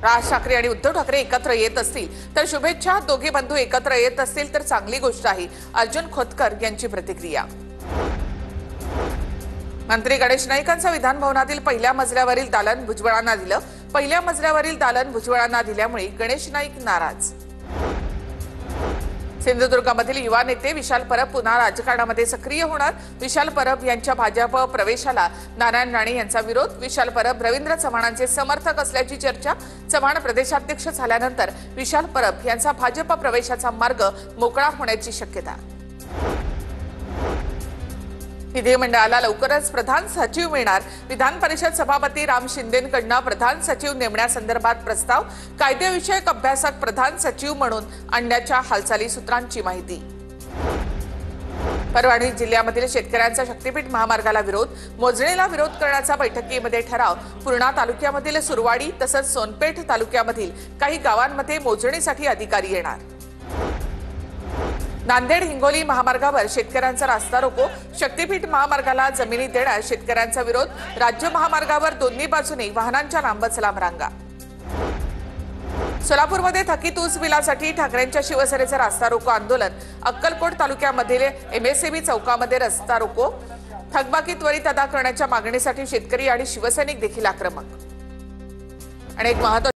राज ठाकरे आणि उद्धव ठाकरे एकत्र येत असतील तर शुभेच्छा, दोघे बंधू एकत्र येत असतील तर चांगली गोष्ट आहे, अर्जुन खोतकर यांची प्रतिक्रिया। मंत्री गणेश नाईकांचं विधान भवनातील पहिल्या मजल्यावरील दालन भुजबळांना दिलं। पहिल्या मजल्यावरील दालन भुजबळांना दिल्यामुळे गणेश नाईक नाराज। सिंधुदुर्गमधील युवा नेते विशाल परब पुन्हा राजकारणामध्ये सक्रिय होणार। विशाल परब यांच्या भाजप प्रवेशाला नारायण राणे यांचा विरोध। विशाल परब रवींद्र चव्हाणांचे समर्थक असल्याची चर्चा। चव्हाण प्रदेशाध्यक्ष झाल्यानंतर विशाल परब यांचा भाजप प्रवेशाचा मार्ग मोकळा होण्याची शक्यता। विधिमंडळाला लवकरच प्रधान सचिव मिळणार। विधान परिषद सभापती राम शिंदेंकडून प्रधान सचिव नेमण्यासंदर्भात प्रस्ताव। कायदेविषयक अभ्यासक प्रधान सचिव म्हणून आणण्याच्या हालचाली सूत्रांची माहिती। परभणी जिल्ह्यामधील शेतकऱ्यांचा शक्तीपीठ महामार्गाला विरोध। मोजणीला विरोध करण्याचा बैठकीमध्ये ठराव। पूर्णा तालुक्यामधील सुरवाडी तसंच सोनपेठ तालुक्यामधील काही गावांमध्ये मोजणीसाठी अधिकारी येणार। नांदेड हिंगोली महामार्गावर शेतकऱ्यांचा रास्ता रोको। शक्तीपीठ महामार्गाला जमिनी देण्यास शेतकऱ्यांचा विरोध। राज्य महामार्गावर दोन्ही बाजूने वाहनांच्या लांबच लांब रांगा। सोलापूरमध्ये थकीत ऊस बिलासाठी ठाकरेंच्या शिवसेनेचे रास्ता रोको आंदोलन। अक्कलकोट तालुक्यामधील एमएसएबी चौकामध्ये रस्ता रोको। थकबाकी त्वरित अदा करण्याच्या मागणीसाठी शेतकरी आणि शिवसैनिक देखील आक्रमक। आणि एक महत्त्वाची